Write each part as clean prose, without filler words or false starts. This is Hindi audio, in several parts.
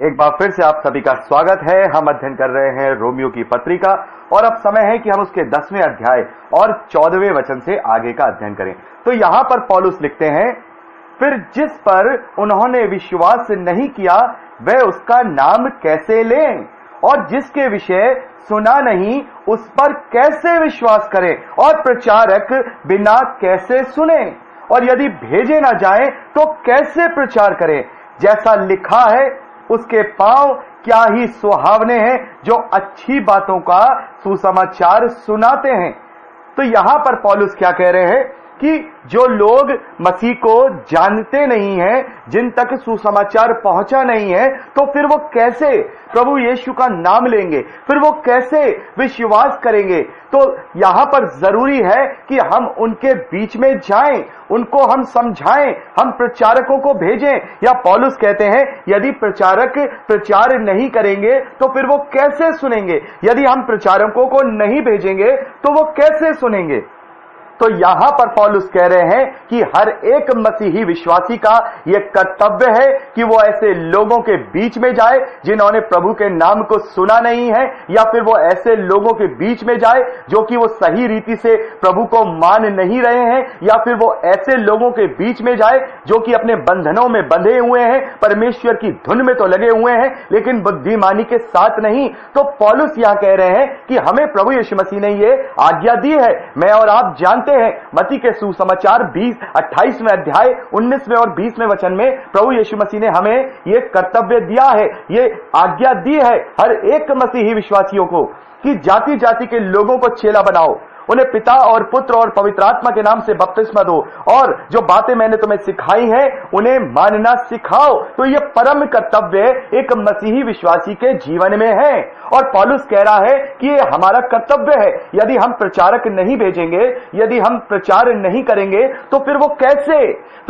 एक बार फिर से आप सभी का स्वागत है। हम अध्ययन कर रहे हैं रोमियो की पत्री का और अब समय है कि हम उसके 10वें अध्याय और 14वें वचन से आगे का अध्ययन करें। तो यहां पर पौलुस लिखते हैं, फिर जिस पर उन्होंने विश्वास नहीं किया वह उसका नाम कैसे लें, और जिसके विषय सुना नहीं उस पर कैसे विश्वास करें, और प्रचारक बिना कैसे सुने, और यदि भेजे ना जाए तो कैसे प्रचार करें। जैसा लिखा है, उसके पांव क्या ही सुहावने हैं जो अच्छी बातों का सुसमाचार सुनाते हैं। तो यहां पर पौलुस क्या कह रहे हैं कि जो लोग मसीह को जानते नहीं हैं, जिन तक सुसमाचार पहुंचा नहीं है, तो फिर वो कैसे प्रभु यीशु का नाम लेंगे, फिर वो कैसे विश्वास करेंगे। तो यहां पर जरूरी है कि हम उनके बीच में जाएं, उनको हम समझाएं, हम प्रचारकों को भेजें। या पौलुस कहते हैं, यदि प्रचारक प्रचार नहीं करेंगे तो फिर वो कैसे सुनेंगे, यदि हम प्रचारकों को नहीं भेजेंगे तो वो कैसे सुनेंगे। तो यहां पर पौलुस कह रहे हैं कि हर एक मसीही विश्वासी का यह कर्तव्य है कि वो ऐसे लोगों के बीच में जाए जिन्होंने प्रभु के नाम को सुना नहीं है, या फिर वो ऐसे लोगों के बीच में जाए जो कि वो सही रीति से प्रभु को मान नहीं रहे हैं, या फिर वो ऐसे लोगों के बीच में जाए जो कि अपने बंधनों में बंधे हुए हैं, परमेश्वर की धुन में तो लगे हुए हैं लेकिन बुद्धिमानी के साथ नहीं। तो पौलुस यहां कह रहे हैं कि हमें प्रभु यीशु मसीह ने ये आज्ञा दी है। मैं और आप जानते हैं, मत्ती के सुसमाचार 28वें अध्याय 19वें और 20वें वचन में प्रभु यीशु मसीह ने हमें यह कर्तव्य दिया है, ये आज्ञा दी है हर एक मसीही विश्वासियों को कि जाति जाति के लोगों को चेला बनाओ, उन्हें पिता और पुत्र और पवित्र आत्मा के नाम से बपतिस्मा दो, और जो बातें मैंने तुम्हें सिखाई हैं उन्हें मानना सिखाओ। तो यह परम कर्तव्य एक मसीही विश्वासी के जीवन में है, और पौलुस कह रहा है कि यह हमारा कर्तव्य है। यदि हम प्रचारक नहीं भेजेंगे, यदि हम प्रचार नहीं करेंगे, तो फिर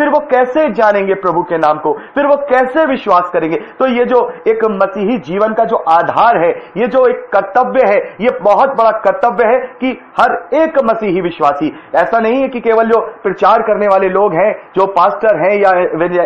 वो कैसे जानेंगे प्रभु के नाम को, फिर वो कैसे विश्वास करेंगे। तो ये जो एक मसीही जीवन का जो आधार है, ये जो एक कर्तव्य है, ये बहुत बड़ा कर्तव्य है कि हर एक मसीही विश्वासी, ऐसा नहीं है कि केवल जो प्रचार करने वाले लोग हैं, जो पास्टर हैं या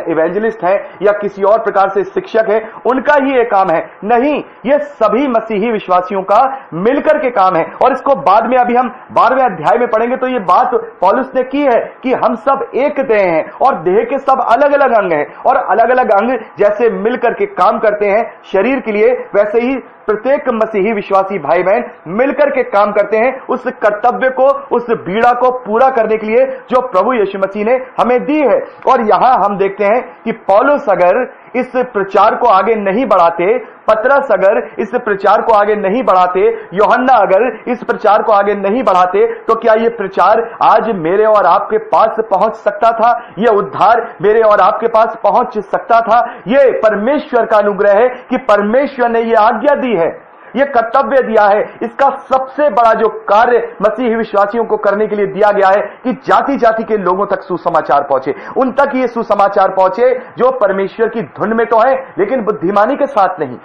इवेंजलिस्ट हैं या किसी और प्रकार से शिक्षक है, उनका ही ये काम है। नहीं, ये सभी मसीही विश्वासियों का मिलकर के काम है। और इसको बाद में अभी हम 12वें अध्याय में पढ़ेंगे तो ये बात पौलुस ने की है कि हम सब एक देह हैं और देह के सब अलग अलग अंग हैं, और अलग अलग अंग जैसे मिलकर के काम करते हैं शरीर के लिए, वैसे ही प्रत्येक मसीही विश्वासी भाई बहन मिलकर के काम करते हैं उस कर्तव्य को, उस बीड़ा को पूरा करने के लिए जो प्रभु यीशु मसीह ने हमें दी है। और यहां हम देखते हैं कि पौलुस अगर इस प्रचार को आगे नहीं बढ़ाते, पतरस अगर इस प्रचार को आगे नहीं बढ़ाते, यूहन्ना अगर इस प्रचार को आगे नहीं बढ़ाते, तो क्या यह प्रचार आज मेरे और आपके पास पहुंच सकता था? यह उद्धार मेरे और आपके पास पहुंच सकता था? यह परमेश्वर का अनुग्रह है कि परमेश्वर ने यह आज्ञा दी है, यह कर्तव्य दिया है। इसका सबसे बड़ा जो कार्य मसीही विश्वासियों को करने के लिए दिया गया है कि जाति जाति के लोगों तक सुसमाचार पहुंचे, उन तक ये सुसमाचार पहुंचे जो परमेश्वर की धुन में तो है लेकिन बुद्धिमानी के साथ नहीं।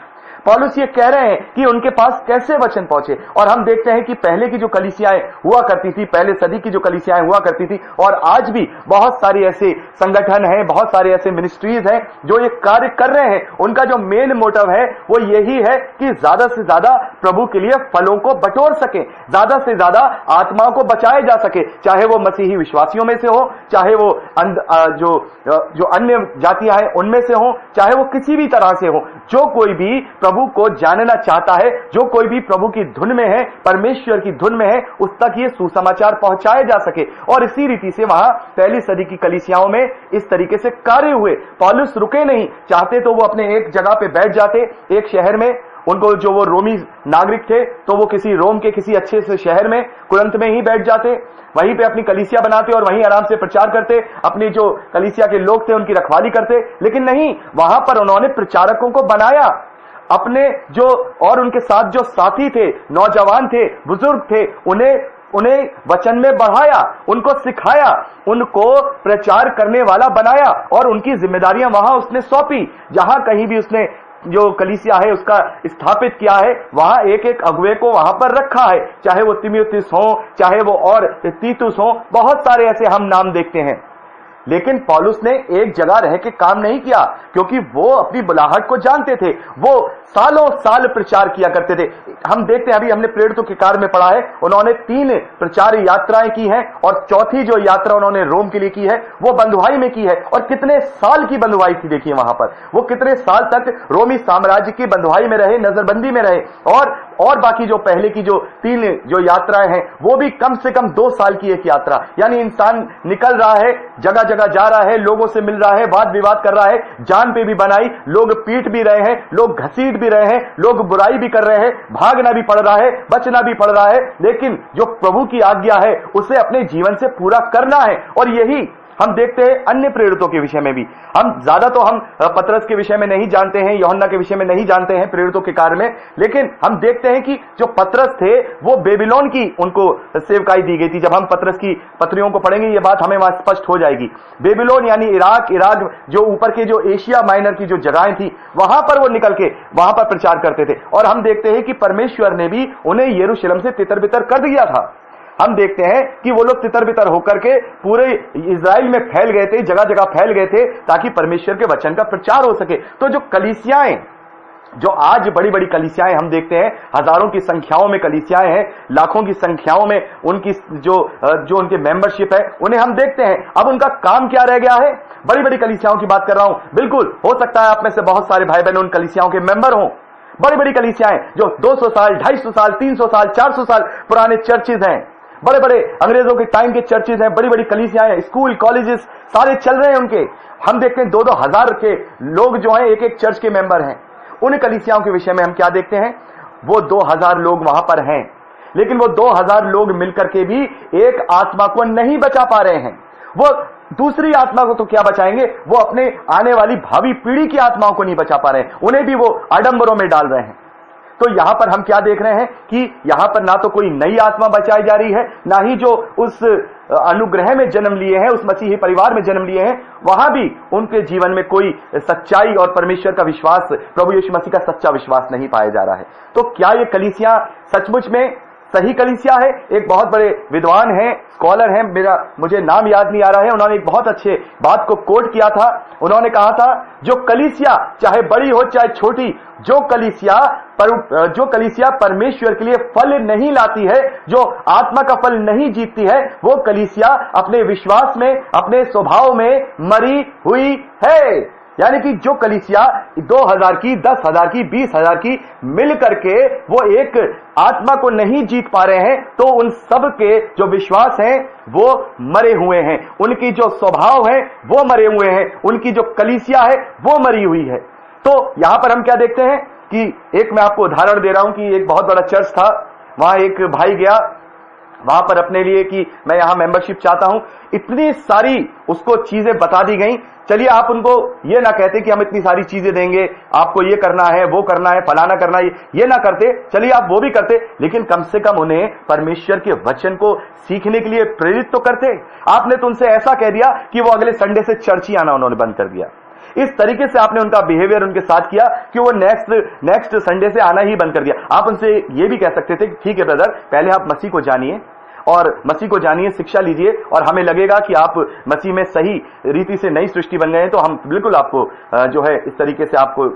पौलुस ये कह रहे हैं कि उनके पास कैसे वचन पहुंचे। और हम देखते हैं कि पहले की जो कलीसियाएं हुआ करती थी, पहले सदी की जो कलीसियाएं हुआ करती थी, और आज भी बहुत सारे ऐसे संगठन हैं, बहुत सारे ऐसे मिनिस्ट्रीज हैं जो ये कार्य कर रहे हैं। उनका जो मेन मोटिव है वो यही है कि ज्यादा से ज्यादा प्रभु के लिए फलों को बटोर सके, ज्यादा से ज्यादा आत्माओं को बचाया जा सके, चाहे वो मसीही विश्वासियों में से हो, चाहे वो जो अन्य जातियां हैं उनमें से हो, चाहे वो किसी भी तरह से हो। जो कोई भी प्रभु को जानना चाहता है, जो कोई भी प्रभु की धुन में है, परमेश्वर की धुन में है, उस तक ये सुसमाचार पहुंचाए जा सके। और इसी रीति से वहां पहली सदी की कलीसियाओं में इस तरीके से कार्य हुए। पौलुस रुके नहीं, चाहते तो वो अपने एक जगह पे बैठ जाते, एक शहर में, उनको जो वो रोमी नागरिक थे तो वो किसी रोम के किसी अच्छे से शहर में, कुरंत में ही बैठ जाते, वहीं पे अपनी कलीसिया बनाते और वहीं आराम से प्रचार करते, अपनी जो कलीसिया के लोग थे उनकी रखवाली करते। लेकिन नहीं, वहां पर उन्होंने प्रचारकों को बनाया, अपने जो और उनके साथ जो साथी थे, नौजवान थे, बुजुर्ग थे, उन्हें वचन में बढ़ाया, उनको सिखाया, उनको प्रचार करने वाला बनाया, और उनकी जिम्मेदारियां वहां उसने सौंपी। जहां कहीं भी उसने जो कलीसिया है उसका स्थापित किया है, वहां एक एक अगुवे को वहां पर रखा है, चाहे वो तिमुथियुस हो, चाहे वो और तीतुस हो, बहुत सारे ऐसे हम नाम देखते हैं। लेकिन पौलुस ने एक जगह रह के काम नहीं किया, क्योंकि वो अपनी बुलाहट को जानते थे। वो सालों साल प्रचार किया करते थे। हम देखते हैं, अभी हमने प्रेरितों के कार्य में पढ़ा है, उन्होंने 3 प्रचार यात्राएं की हैं और चौथी जो यात्रा उन्होंने रोम के लिए की है वो बंधुआई में की है। और कितने साल की बंधुआई थी देखिए वहां पर, वो कितने साल तक रोमी साम्राज्य की बंधुआई में रहे, नजरबंदी में रहे। और बाकी जो पहले की जो 3 जो यात्राएं हैं वो भी कम से कम 2 साल की एक यात्रा। यानी इंसान निकल रहा है, जगह जगह जा रहा है, लोगों से मिल रहा है, वाद विवाद कर रहा है, जान पे भी बनाई, लोग पीट भी रहे हैं, लोग घसीट भी रहे हैं, लोग बुराई भी कर रहे हैं, भागना भी पड़ रहा है, बचना भी पड़ रहा है, लेकिन जो प्रभु की आज्ञा है उसे अपने जीवन से पूरा करना है। और यही हम देखते हैं अन्य प्रेरितों के विषय में भी। हम ज्यादा तो हम पतरस के विषय में नहीं जानते हैं, यूहन्ना के विषय में नहीं जानते हैं प्रेरितों के कार्य में, लेकिन हम देखते हैं कि जो पतरस थे वो बेबीलोन की उनको सेवकाई दी गई थी। जब हम पतरस की पत्रियों को पढ़ेंगे ये बात हमें वहां स्पष्ट हो जाएगी। बेबीलोन यानी इराक जो ऊपर के जो एशिया माइनर की जो जगहें थी वहां पर वो निकल के वहां पर प्रचार करते थे। और हम देखते हैं कि परमेश्वर ने भी उन्हें यरूशलेम से तितर बितर कर दिया था। हम देखते हैं कि वो लोग तितर बितर होकर के पूरे इजराइल में फैल गए थे, जगह जगह फैल गए थे, ताकि परमेश्वर के वचन का प्रचार हो सके। तो जो कलीसियाएं, जो आज बड़ी बड़ी कलीसियाएं हम देखते हैं, हजारों की संख्याओं में कलीसियाएं हैं, लाखों की संख्याओं में उनकी जो उनके मेंबरशिप है, उन्हें हम देखते हैं। अब उनका काम क्या रह गया है? बड़ी बड़ी कलीसियाओं की बात कर रहा हूं। बिल्कुल हो सकता है आप में से बहुत सारे भाई बहन उन कलीसियाओं के मेंबर हों। बड़ी बड़ी कलीसियाएं जो 200 साल, 250 साल, 300 साल, 400 साल पुराने चर्चेज हैं, बड़े बड़े अंग्रेजों के टाइम के चर्चेज हैं, बड़ी बड़ी कलीसियाएं, स्कूल कॉलेजेस सारे चल रहे हैं उनके। हम देखते हैं 2-2 हजार के लोग जो हैं एक एक चर्च के मेंबर हैं। उन कलीसियाओं के विषय में हम क्या देखते हैं? वो 2000 लोग वहां पर हैं, लेकिन वो 2000 लोग मिलकर के भी एक आत्मा को नहीं बचा पा रहे हैं। वो दूसरी आत्मा को तो क्या बचाएंगे, वो अपने आने वाली भावी पीढ़ी की आत्माओं को नहीं बचा पा रहे हैं, उन्हें भी वो आडंबरों में डाल रहे हैं। तो यहां पर हम क्या देख रहे हैं कि यहां पर ना तो कोई नई आत्मा बचाई जा रही है, ना ही जो उस अनुग्रह में जन्म लिए हैं, उस मसीही परिवार में जन्म लिए हैं, वहां भी उनके जीवन में कोई सच्चाई और परमेश्वर का विश्वास, प्रभु यीशु मसीह का सच्चा विश्वास नहीं पाया जा रहा है। तो क्या ये कलीसिया सचमुच में सही कलीसिया है? एक बहुत बड़े विद्वान हैं, स्कॉलर हैं, मुझे नाम याद नहीं आ रहा है, उन्होंने एक बहुत अच्छे बात को कोट किया था। उन्होंने कहा था, जो कलीसिया चाहे बड़ी हो चाहे छोटी, जो कलीसिया परमेश्वर के लिए फल नहीं लाती है, जो आत्मा का फल नहीं जीतती है, वो कलीसिया अपने विश्वास में, अपने स्वभाव में मरी हुई है। यानी कि जो कलीसिया 2000 की, 10,000 की, 20,000 की मिल करके वो एक आत्मा को नहीं जीत पा रहे हैं, तो उन सब के जो विश्वास हैं वो मरे हुए हैं, उनकी जो स्वभाव है वो मरे हुए हैं, उनकी जो कलीसिया है वो मरी हुई है। तो यहां पर हम क्या देखते हैं कि एक मैं आपको उदाहरण दे रहा हूं कि एक बहुत बड़ा चर्च था, वहां एक भाई गया वहां पर अपने लिए कि मैं यहां मेंबरशिप चाहता हूं। इतनी सारी उसको चीजें बता दी गई। चलिए आप उनको ये ना कहते कि हम इतनी सारी चीजें देंगे, आपको ये करना है, वो करना है, फलाना करना है, ये ना करते, चलिए आप वो भी करते, लेकिन कम से कम उन्हें परमेश्वर के वचन को सीखने के लिए प्रेरित तो करते। आपने तो उनसे ऐसा कह दिया कि वो अगले संडे से चर्च ही आना उन्होंने बंद कर दिया। इस तरीके से आपने उनका बिहेवियर उनके साथ किया कि वो नेक्स्ट संडे से आना ही बंद कर दिया। आप उनसे ये भी कह सकते थे, ठीक है ब्रदर, पहले आप मसीह को जानिए और मसीह को जानिए, शिक्षा लीजिए, और हमें लगेगा कि आप मसीह में सही रीति से नई सृष्टि बन गए हैं, तो हम बिल्कुल आपको जो है इस तरीके से आपको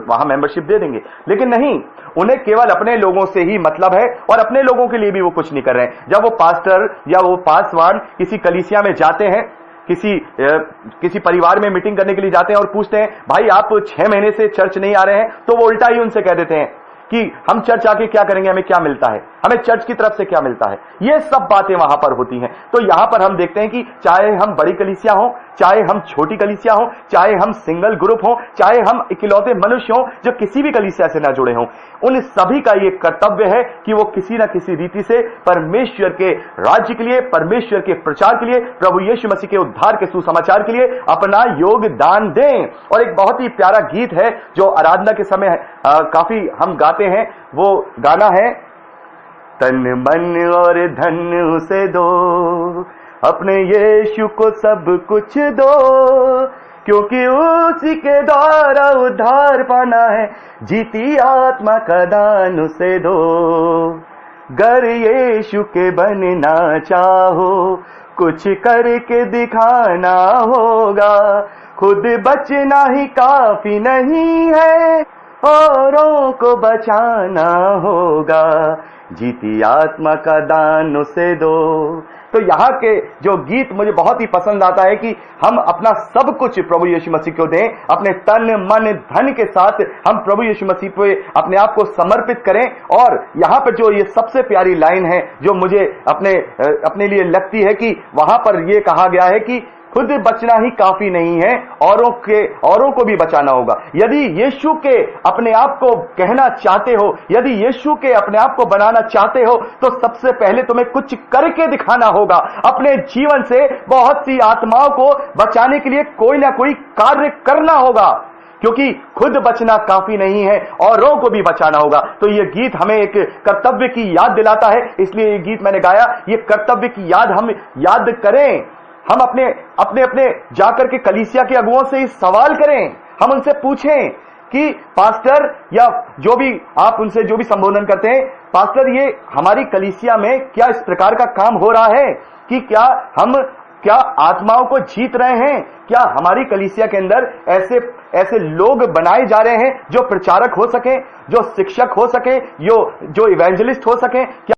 वहां मेंबरशिप दे देंगे। लेकिन नहीं, उन्हें केवल अपने लोगों से ही मतलब है और अपने लोगों के लिए भी वो कुछ नहीं कर रहे हैं। जब वो पास्टर या वो पासवान किसी कलीसिया में जाते हैं, किसी परिवार में मीटिंग करने के लिए जाते हैं और पूछते हैं, भाई आप 6 महीने से चर्च नहीं आ रहे हैं, तो वो उल्टा ही उनसे कह देते हैं कि हम चर्च आके क्या करेंगे, हमें क्या मिलता है, हमें चर्च की तरफ से क्या मिलता है। ये सब बातें वहां पर होती हैं। तो यहां पर हम देखते हैं कि चाहे हम बड़ी कलीसिया हो, चाहे हम छोटी कलीसिया हो, चाहे हम सिंगल ग्रुप हो, चाहे हम इकलौते मनुष्य हो जो किसी भी कलीसिया से ना जुड़े हों, उन सभी का ये कर्तव्य है कि वो किसी ना किसी रीति से परमेश्वर के राज्य के लिए, परमेश्वर के प्रचार के लिए, प्रभु यीशु मसीह के उद्धार के सुसमाचार के लिए अपना योगदान दें। और एक बहुत ही प्यारा गीत है जो आराधना के समय काफी हम गाते हैं, वो गाना है, तन मन और धन उसे दो, अपने यीशु को सब कुछ दो, क्योंकि उसी के द्वारा उद्धार पाना है, जीती आत्मा का दान उसे दो। गर यीशु के बनना चाहो, कुछ करके दिखाना होगा। खुद बचना ही काफी नहीं है, औरों को बचाना होगा। जीती आत्मा का दान उसे दो। तो यहाँ के जो गीत मुझे बहुत ही पसंद आता है कि हम अपना सब कुछ प्रभु यीशु मसीह को दें, अपने तन मन धन के साथ हम प्रभु यीशु मसीह पे अपने आप को समर्पित करें। और यहाँ पर जो ये सबसे प्यारी लाइन है जो मुझे अपने लिए लगती है कि वहां पर ये कहा गया है कि खुद बचना ही काफी नहीं है, औरों को भी बचाना होगा। यदि यीशु के अपने आप को कहना चाहते हो, यदि यीशु के अपने आप को बनाना चाहते हो, तो सबसे पहले तुम्हें कुछ करके दिखाना होगा। अपने जीवन से बहुत सी आत्माओं को बचाने के लिए कोई ना कोई कार्य करना होगा, क्योंकि खुद बचना काफी नहीं है, औरों को भी बचाना होगा। तो ये गीत हमें एक कर्तव्य की याद दिलाता है, इसलिए ये गीत मैंने गाया। ये कर्तव्य की याद हम याद करें, हम अपने जाकर के कलीसिया के अगुओं से सवाल करें, हम उनसे पूछें कि पास्टर या जो भी आप उनसे जो भी संबोधन करते हैं, पास्टर ये हमारी कलीसिया में क्या इस प्रकार का काम हो रहा है कि क्या आत्माओं को जीत रहे हैं? क्या हमारी कलीसिया के अंदर ऐसे लोग बनाए जा रहे हैं जो प्रचारक हो सके, जो शिक्षक हो सके, जो इवेंजलिस्ट हो सके? क्या